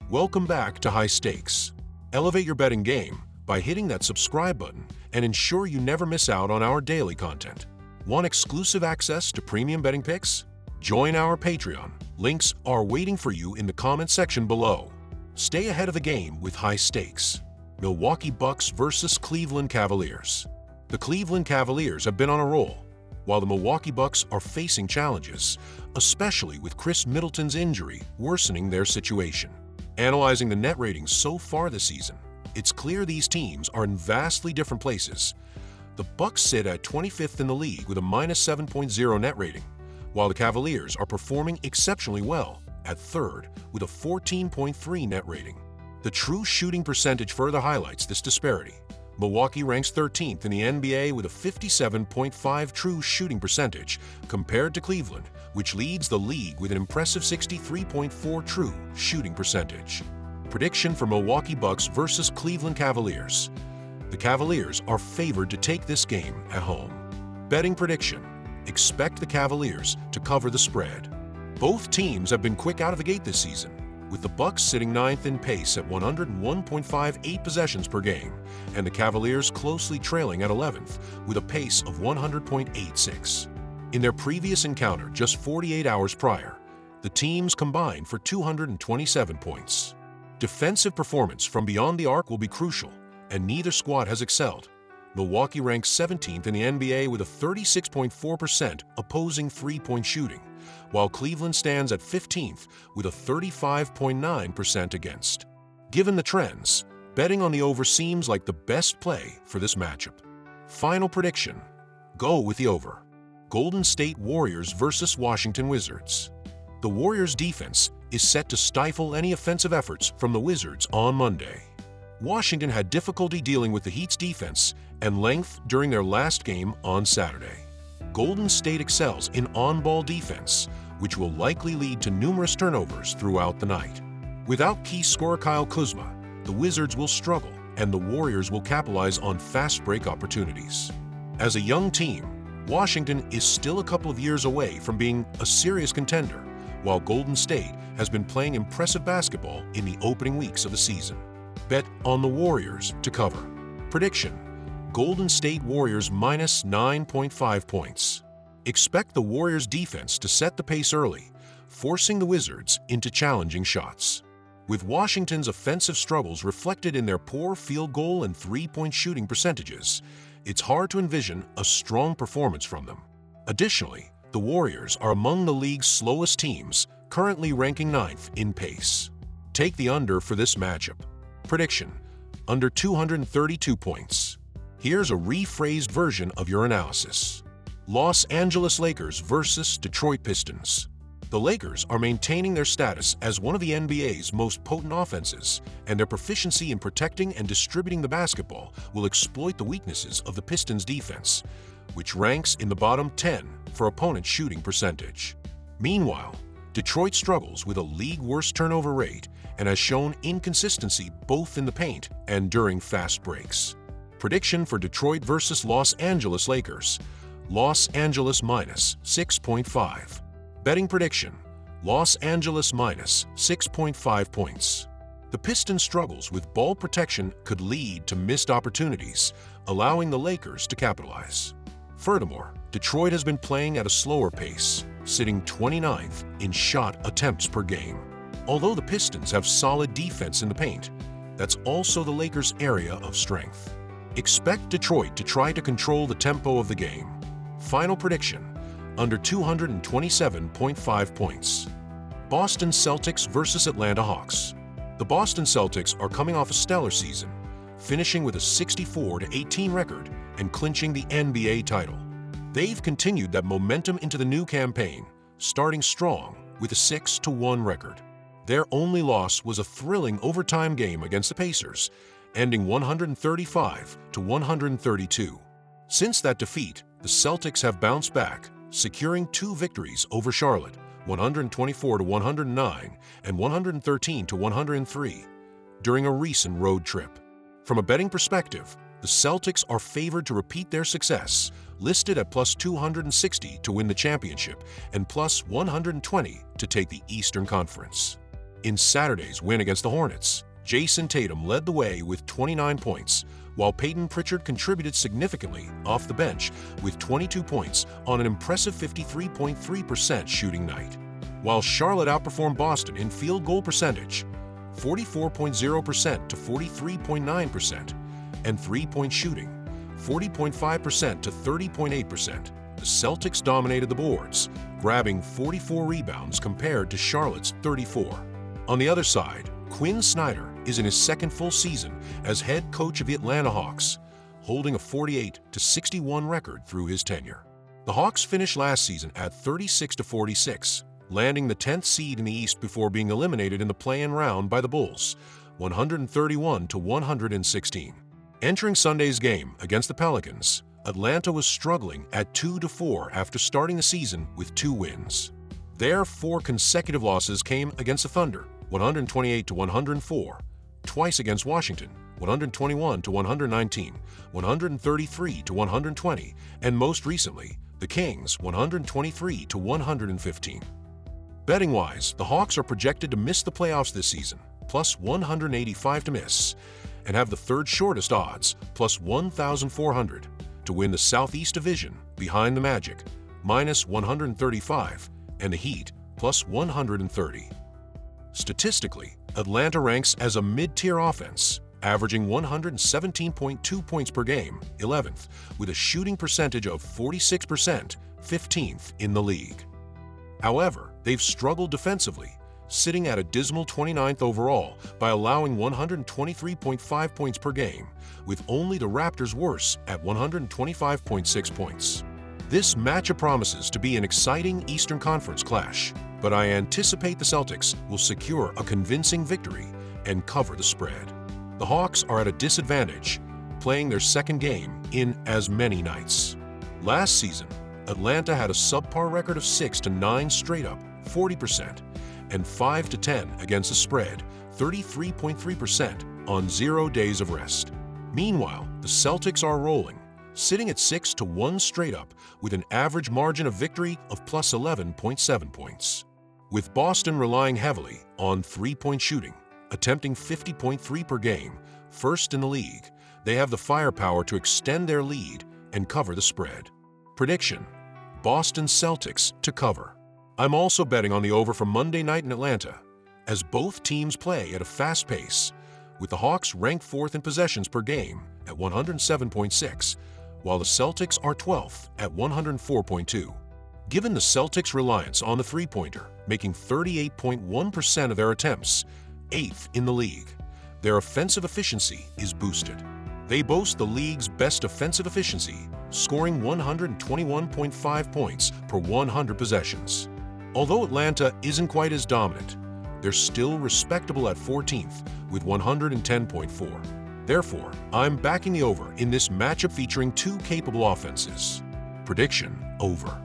Welcome back to High Stakes. Elevate your betting game by hitting that subscribe button and ensure you never miss out on our daily content. Want exclusive access to premium betting picks? Join our Patreon. Links are waiting for you in the comment section below. Stay ahead of the game with High Stakes. Milwaukee Bucks versus Cleveland Cavaliers. The Cleveland Cavaliers have been on a roll, while the Milwaukee Bucks are facing challenges, especially with Chris Middleton's injury worsening their situation. Analyzing the net ratings so far this season, it's clear these teams are in vastly different places. The Bucks sit at 25th in the league with a -7.0 net rating, while the Cavaliers are performing exceptionally well at 3rd with a 14.3 net rating. The true shooting percentage further highlights this disparity. Milwaukee ranks 13th in the NBA with a 57.5 true shooting percentage compared to Cleveland, which leads the league with an impressive 63.4 true shooting percentage. Prediction for Milwaukee Bucks versus Cleveland Cavaliers. The Cavaliers are favored to take this game at home. Betting prediction. Expect the Cavaliers to cover the spread. Both teams have been quick out of the gate this season, with the Bucks sitting 9th in pace at 101.58 possessions per game, and the Cavaliers closely trailing at 11th with a pace of 100.86. In their previous encounter just 48 hours prior, the teams combined for 227 points. Defensive performance from beyond the arc will be crucial, and neither squad has excelled. Milwaukee ranks 17th in the NBA with a 36.4% opposing three-point shooting, while Cleveland stands at 15th with a 35.9% against. Given the trends, betting on the over seems like the best play for this matchup. Final prediction. Go with the over. Golden State Warriors versus Washington Wizards. The Warriors' defense is set to stifle any offensive efforts from the Wizards on Monday. Washington had difficulty dealing with the Heat's defense and length during their last game on Saturday. Golden State excels in on-ball defense, which will likely lead to numerous turnovers throughout the night. Without key scorer Kyle Kuzma, the Wizards will struggle, and the Warriors will capitalize on fast break opportunities. As a young team, Washington is still a couple of years away from being a serious contender, while Golden State has been playing impressive basketball in the opening weeks of the season. Bet on the Warriors to cover. Prediction. Golden State Warriors -9.5 points. Expect the Warriors' defense to set the pace early, forcing the Wizards into challenging shots. With Washington's offensive struggles reflected in their poor field goal and three-point shooting percentages, it's hard to envision a strong performance from them. Additionally, the Warriors are among the league's slowest teams, currently ranking 9th in pace. Take the under for this matchup. Prediction. Under 232 points. Here's a rephrased version of your analysis. Los Angeles Lakers versus Detroit Pistons. The Lakers are maintaining their status as one of the NBA's most potent offenses, and their proficiency in protecting and distributing the basketball will exploit the weaknesses of the Pistons' defense, which ranks in the bottom 10 for opponent shooting percentage. Meanwhile, Detroit struggles with a league-worst turnover rate and has shown inconsistency both in the paint and during fast breaks. Prediction for Detroit versus Los Angeles Lakers. Los Angeles -6.5. Betting prediction. Los Angeles -6.5 points. The Pistons' struggles with ball protection could lead to missed opportunities, allowing the Lakers to capitalize. Furthermore, Detroit has been playing at a slower pace, sitting 29th in shot attempts per game. Although the Pistons have solid defense in the paint, that's also the Lakers' area of strength. Expect Detroit to try to control the tempo of the game. Final prediction. Under 227.5 points. Boston Celtics versus Atlanta Hawks. The Boston Celtics are coming off a stellar season, finishing with a 64-18 record and clinching the NBA title. They've continued that momentum into the new campaign, starting strong with a 6-1 record. Their only loss was a thrilling overtime game against the Pacers, ending 135-132. Since that defeat, the Celtics have bounced back, securing 2 victories over Charlotte, 124-109 and 113-103, during a recent road trip. From a betting perspective, the Celtics are favored to repeat their success, listed at +260 to win the championship and +120 to take the Eastern Conference. In Saturday's win against the Hornets, Jason Tatum led the way with 29 points, while Peyton Pritchard contributed significantly off the bench with 22 points on an impressive 53.3% shooting night. While Charlotte outperformed Boston in field goal percentage, 44.0% to 43.9%, and three-point shooting, 40.5% to 30.8%. The Celtics dominated the boards, grabbing 44 rebounds compared to Charlotte's 34. On the other side, Quinn Snyder is in his second full season as head coach of the Atlanta Hawks, holding a 48-61 record through his tenure. The Hawks finished last season at 36-46, landing the 10th seed in the East before being eliminated in the play-in round by the Bulls, 131-116. Entering Sunday's game against the Pelicans, Atlanta was struggling at 2-4 after starting the season with 2 wins. Their 4 consecutive losses came against the Thunder, 128-104, twice against Washington, 121-119, 133-120, and most recently, the Kings, 123-115. Betting-wise, the Hawks are projected to miss the playoffs this season, plus 185 to miss, and have the third shortest odds, plus 1,400, to win the Southeast Division behind the Magic, minus 135, and the Heat, plus 130. Statistically, Atlanta ranks as a mid-tier offense, averaging 117.2 points per game, 11th, with a shooting percentage of 46%, 15th in the league. However, they've struggled defensively, sitting at a dismal 29th overall by allowing 123.5 points per game, with only the Raptors worse at 125.6 points. This matchup promises to be an exciting Eastern Conference clash, but I anticipate the Celtics will secure a convincing victory and cover the spread. The Hawks are at a disadvantage, playing their second game in as many nights. Last season, Atlanta had a subpar record of 6-9 straight up, 40%, and 5-10 against the spread, 33.3% on 0 days of rest. Meanwhile, the Celtics are rolling, sitting at 6-1 straight up with an average margin of victory of plus 11.7 points. With Boston relying heavily on three-point shooting, attempting 50.3 per game, first in the league, they have the firepower to extend their lead and cover the spread. Prediction: Boston Celtics to cover. I'm also betting on the over for Monday night in Atlanta, as both teams play at a fast pace, with the Hawks ranked 4th in possessions per game at 107.6, while the Celtics are 12th at 104.2. Given the Celtics' reliance on the three-pointer, making 38.1% of their attempts, 8th in the league, their offensive efficiency is boosted. They boast the league's best offensive efficiency, scoring 121.5 points per 100 possessions. Although Atlanta isn't quite as dominant, they're still respectable at 14th with 110.4. Therefore, I'm backing the over in this matchup featuring 2 capable offenses. Prediction: over.